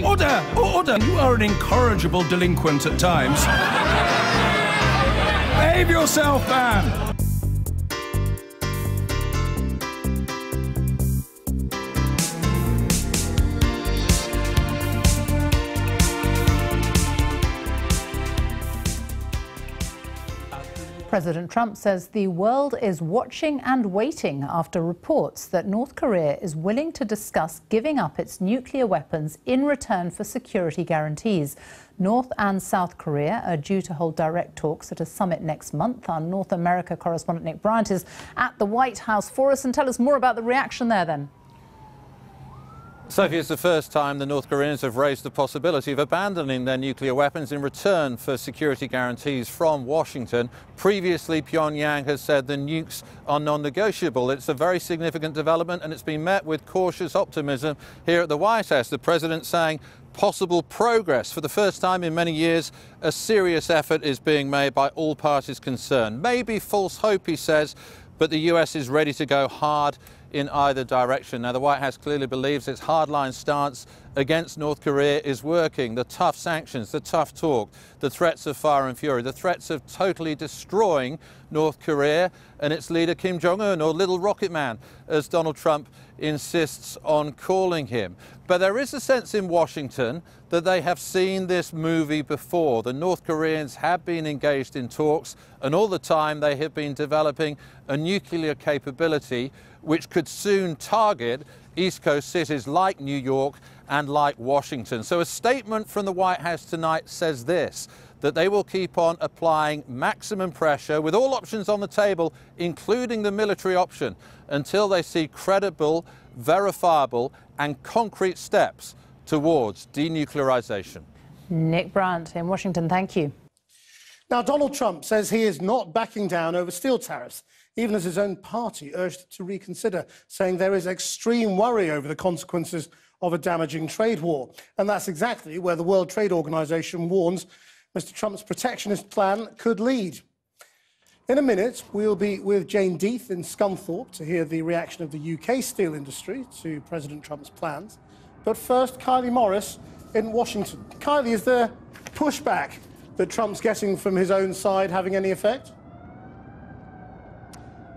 Order! Order! You are an incorrigible delinquent at times. Behave yourself, man! President Trump says the world is watching and waiting after reports that North Korea is willing to discuss giving up its nuclear weapons in return for security guarantees. North and South Korea are due to hold direct talks at a summit next month. Our North America correspondent Nick Bryant is at the White House for us, and tell us more about the reaction there then. Sophie, it's the first time the North Koreans have raised the possibility of abandoning their nuclear weapons in return for security guarantees from Washington. Previously, Pyongyang has said the nukes are non-negotiable. It's a very significant development, and it's been met with cautious optimism here at the White House. The president saying possible progress. For the first time in many years, a serious effort is being made by all parties concerned. Maybe false hope, he says, but the US is ready to go hard in either direction. Now, the White House clearly believes its hardline stance against North Korea is working. The tough sanctions, the tough talk, the threats of fire and fury, the threats of totally destroying North Korea and its leader Kim Jong-un, or Little Rocket Man, as Donald Trump insists on calling him. But there is a sense in Washington that they have seen this movie before. The North Koreans have been engaged in talks, and all the time they have been developing a nuclear capability which could soon target East Coast cities like New York and like Washington. So a statement from the White House tonight says this, that they will keep on applying maximum pressure with all options on the table, including the military option, until they see credible, verifiable and concrete steps towards denuclearization. Nick Bryant in Washington, thank you. Now, Donald Trump says he is not backing down over steel tariffs, even as his own party urged to reconsider, saying there is extreme worry over the consequences of a damaging trade war. And that's exactly where the World Trade Organization warns Mr. Trump's protectionist plan could lead. In a minute, we'll be with Jane Death in Scunthorpe to hear the reaction of the UK steel industry to President Trump's plans. But first, Kylie Morris in Washington. Kylie, is the pushback that Trump's getting from his own side having any effect?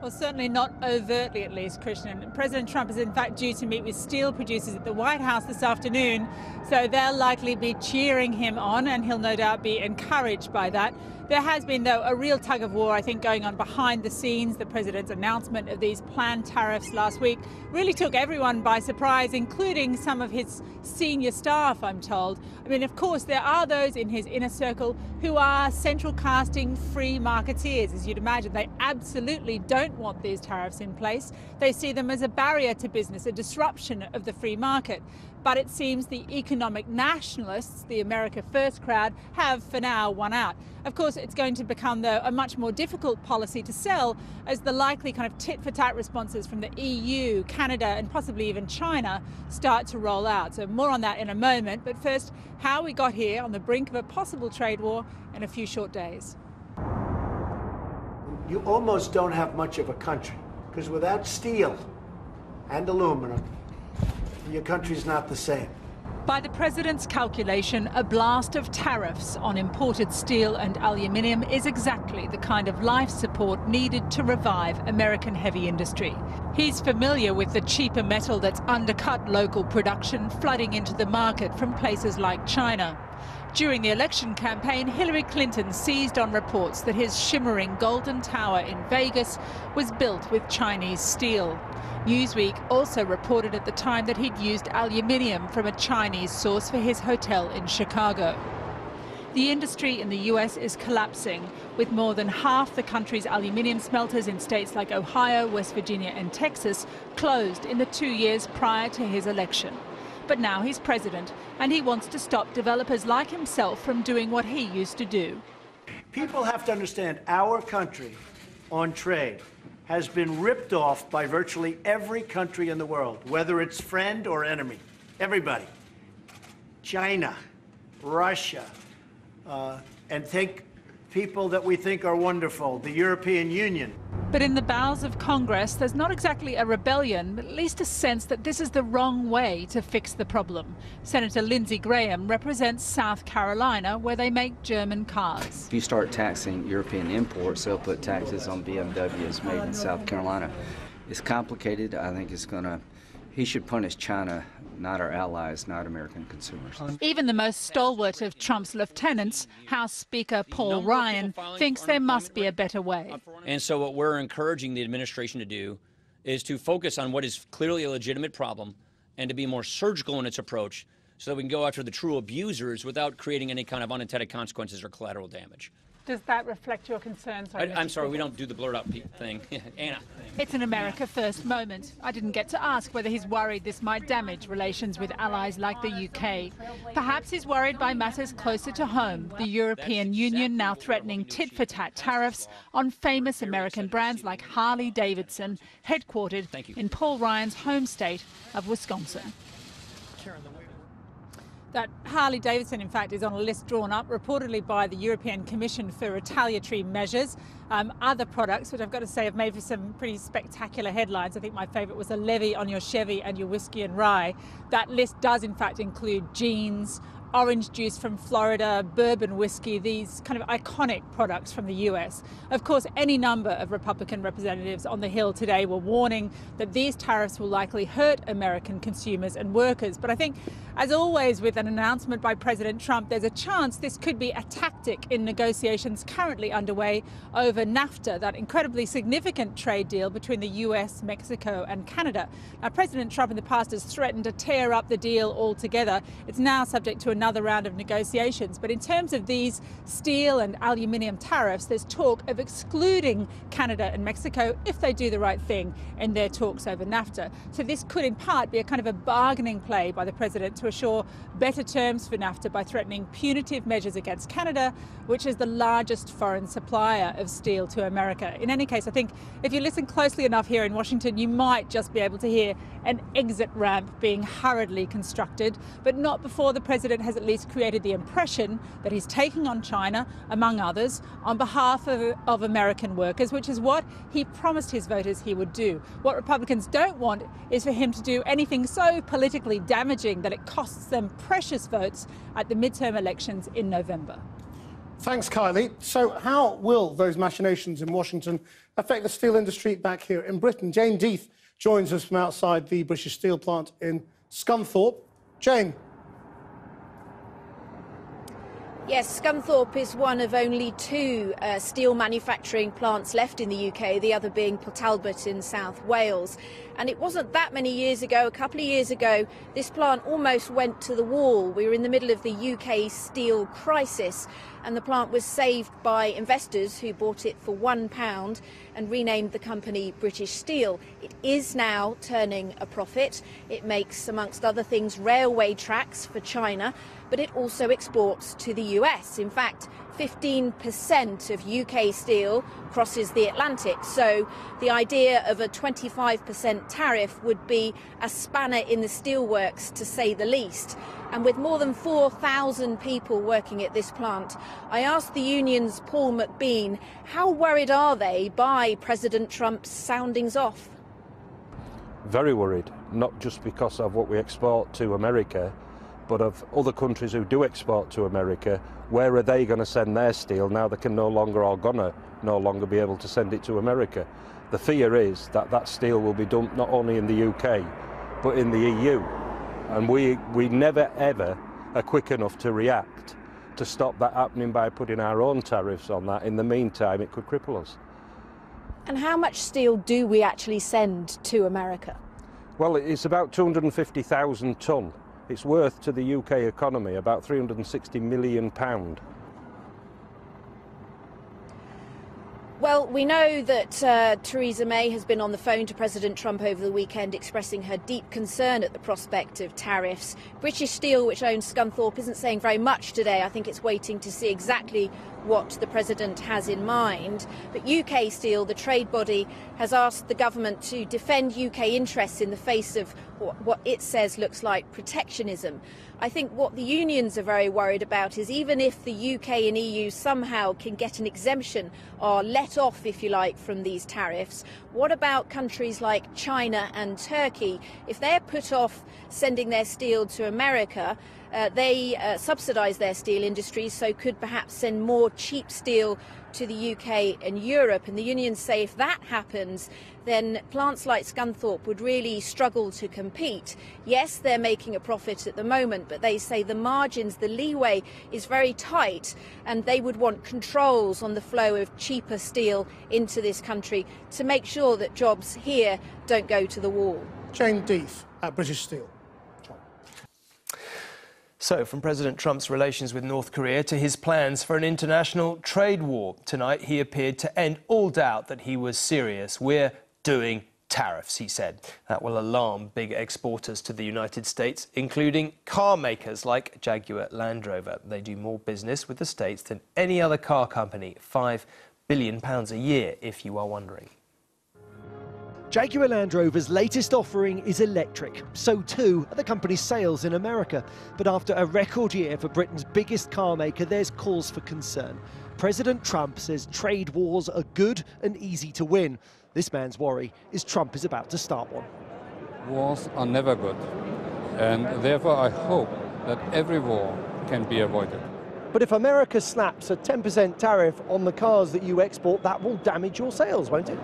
Well, certainly not overtly, at least, Christian. President Trump is in fact due to meet with steel producers at the White House this afternoon, so they'll likely be cheering him on, and he'll no doubt be encouraged by that. There has been, though, a real tug of war, I think, going on behind the scenes. The president's announcement of these planned tariffs last week really took everyone by surprise, including some of his senior staff, I'm told. I mean, of course, there are those in his inner circle who are central casting free marketeers. As you'd imagine, they absolutely don't want these tariffs in place. They see them as a barrier to business, a disruption of the free market. But it seems the economic nationalists, the America First crowd, have for now won out. Of course, it's going to become, though, a much more difficult policy to sell as the likely kind of tit-for-tat responses from the EU, Canada and possibly even China start to roll out. So more on that in a moment. But first, how we got here on the brink of a possible trade war in a few short days. You almost don't have much of a country, because without steel and aluminum, your country's not the same. By the president's calculation, a blast of tariffs on imported steel and aluminium is exactly the kind of life support needed to revive American heavy industry. He's familiar with the cheaper metal that's undercut local production, flooding into the market from places like China. During the election campaign, Hillary Clinton seized on reports that his shimmering Golden Tower in Vegas was built with Chinese steel. Newsweek also reported at the time that he'd used aluminium from a Chinese source for his hotel in Chicago. The industry in the US is collapsing, with more than half the country's aluminium smelters in states like Ohio, West Virginia and Texas closed in the 2 years prior to his election. But now he's president, and he wants to stop developers like himself from doing what he used to do. People have to understand our country on trade has been ripped off by virtually every country in the world, whether it's friend or enemy. Everybody. China, Russia, and think people that we think are wonderful, the European Union. But in the bowels of Congress, there's not exactly a rebellion, but at least a sense that this is the wrong way to fix the problem. Senator Lindsey Graham represents South Carolina, where they make German cars. If you start taxing European imports, they'll put taxes on BMWs made in South Carolina. It's complicated. I think he should punish China, not our allies, not American consumers. Even the most stalwart of Trump's lieutenants, House Speaker Paul Ryan, thinks there must be a better way. And so what we're encouraging the administration to do is to focus on what is clearly a legitimate problem and to be more surgical in its approach so that we can go after the true abusers without creating any kind of unintended consequences or collateral damage. Does that reflect your concerns? I'm sorry, we don't do the blurred out thing. Anna. It's an America First moment. I didn't get to ask whether he's worried this might damage relations with allies like the UK. Perhaps he's worried by matters closer to home, the European Union now threatening tit-for-tat tariffs on famous American brands like Harley-Davidson, headquartered in Paul Ryan's home state of Wisconsin. That Harley-Davidson, in fact, is on a list drawn up reportedly by the European Commission for retaliatory measures. Other products, which I've got to say have made for some pretty spectacular headlines. I think my favourite was a levy on your Chevy and your whiskey and rye. That list does, in fact, include jeans, orange juice from Florida, bourbon whiskey, these kind of iconic products from the US. Of course, any number of Republican representatives on the Hill today were warning that these tariffs will likely hurt American consumers and workers. But I think, as always with an announcement by President Trump, there's a chance this could be a tactic in negotiations currently underway over NAFTA, that incredibly significant trade deal between the US, Mexico and Canada. Now, President Trump in the past has threatened to tear up the deal altogether. It's now subject to another round of negotiations. But in terms of these steel and aluminium tariffs, there's talk of excluding Canada and Mexico if they do the right thing in their talks over NAFTA. So this could in part be a kind of a bargaining play by the president to assure better terms for NAFTA by threatening punitive measures against Canada, which is the largest foreign supplier of steel to America. In any case, I think if you listen closely enough here in Washington, you might just be able to hear an exit ramp being hurriedly constructed, but not before the president has at least created the impression that he's taking on China, among others, on behalf of American workers, which is what he promised his voters he would do. What Republicans don't want is for him to do anything so politically damaging that it costs them precious votes at the midterm elections in November. Thanks, Kylie. So how will those machinations in Washington affect the steel industry back here in Britain? Jane Death joins us from outside the British Steel plant in Scunthorpe. Jane. Yes, Scunthorpe is one of only two steel manufacturing plants left in the UK, the other being Port Talbot in South Wales. And it wasn't that many years ago, a couple of years ago, this plant almost went to the wall. We were in the middle of the UK steel crisis, and the plant was saved by investors who bought it for £1 and renamed the company British Steel. It is now turning a profit. It makes, amongst other things, railway tracks for China, but it also exports to the US. In fact, 15% of UK steel crosses the Atlantic, so the idea of a 25% tariff would be a spanner in the steelworks, to say the least. And with more than 4,000 people working at this plant, I asked the union's Paul McBean, how worried are they by President Trump's soundings off? Very worried, not just because of what we export to America, but of other countries who do export to America. Where are they going to send their steel now they can no longer be able to send it to America? The fear is that that steel will be dumped not only in the UK, but in the EU. And we never ever are quick enough to react to stop that happening by putting our own tariffs on that. In the meantime, it could cripple us. And how much steel do we actually send to America? Well, it's about 250,000 tonne. It's worth to the UK economy about £360 million. Well, we know that Theresa May has been on the phone to President Trump over the weekend expressing her deep concern at the prospect of tariffs. British Steel, which owns Scunthorpe, isn't saying very much today. I think it's waiting to see exactly what the President has in mind. But UK Steel, the trade body, has asked the government to defend UK interests in the face of what it says looks like protectionism. I think what the unions are very worried about is even if the UK and EU somehow can get an exemption or let off, if you like, from these tariffs, what about countries like China and Turkey? If they're put off sending their steel to America, they subsidise their steel industries, so could perhaps send more cheap steel to the UK and Europe. And the unions say if that happens, then plants like Scunthorpe would really struggle to compete. Yes, they're making a profit at the moment, but they say the margins, the leeway is very tight, and they would want controls on the flow of cheaper steel into this country to make sure that jobs here don't go to the wall. Jane Deeth at British Steel. So, from President Trump's relations with North Korea to his plans for an international trade war. Tonight, he appeared to end all doubt that he was serious. We're doing tariffs, he said. That will alarm big exporters to the United States, including car makers like Jaguar Land Rover. They do more business with the States than any other car company, £5 billion a year, if you are wondering. Jaguar Land Rover's latest offering is electric. So too are the company's sales in America. But after a record year for Britain's biggest car maker, there's cause for concern. President Trump says trade wars are good and easy to win. This man's worry is Trump is about to start one. Wars are never good. And therefore I hope that every war can be avoided. But if America slaps a 10% tariff on the cars that you export, that will damage your sales, won't it?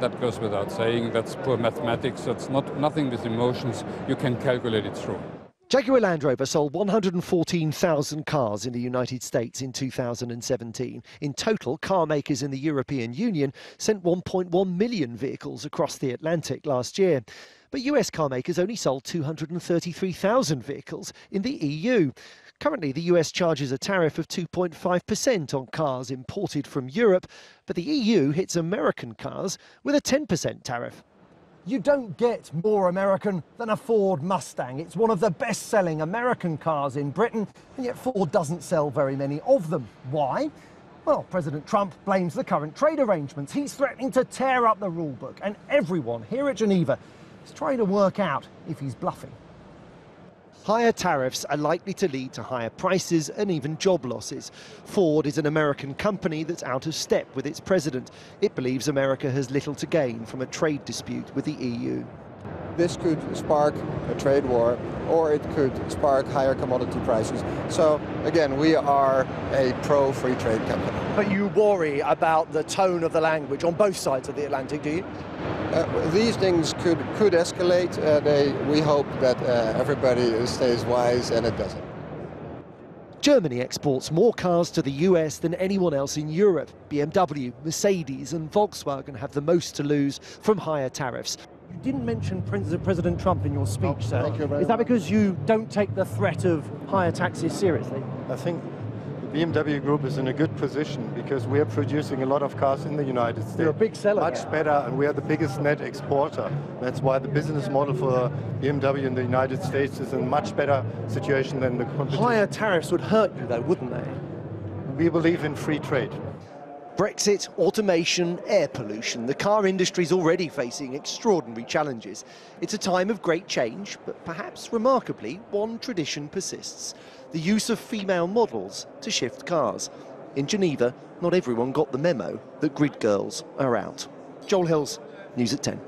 That goes without saying. That's poor mathematics. That's nothing with emotions. You can calculate it through. Jaguar Land Rover sold 114,000 cars in the United States in 2017. In total, car makers in the European Union sent 1.1 million vehicles across the Atlantic last year. But US car makers only sold 233,000 vehicles in the EU. Currently, the US charges a tariff of 2.5% on cars imported from Europe, but the EU hits American cars with a 10% tariff. You don't get more American than a Ford Mustang. It's one of the best-selling American cars in Britain, and yet Ford doesn't sell very many of them. Why? Well, President Trump blames the current trade arrangements. He's threatening to tear up the rule book, and everyone here at Geneva is trying to work out if he's bluffing. Higher tariffs are likely to lead to higher prices and even job losses. Ford is an American company that's out of step with its president. It believes America has little to gain from a trade dispute with the EU. This could spark a trade war, or it could spark higher commodity prices. So, again, we are a pro-free trade company. But you worry about the tone of the language on both sides of the Atlantic, do you? These things could escalate. We hope that everybody stays wise, and it doesn't. Germany exports more cars to the US than anyone else in Europe. BMW, Mercedes and Volkswagen have the most to lose from higher tariffs. You didn't mention President Trump in your speech, sir. Thank you very Is that much. because you don't take the threat of higher taxes seriously? I think the BMW Group is in a good position because we are producing a lot of cars in the United States. You're a big seller. Much better, and we are the biggest net exporter. That's why the business model for BMW in the United States is in a much better situation than the competition. Higher tariffs would hurt you, though, wouldn't they? We believe in free trade. Brexit, automation, air pollution. The car industry's already facing extraordinary challenges. It's a time of great change, but perhaps remarkably, one tradition persists: the use of female models to shift cars. In Geneva, not everyone got the memo that grid girls are out. Joel Hills, News at 10.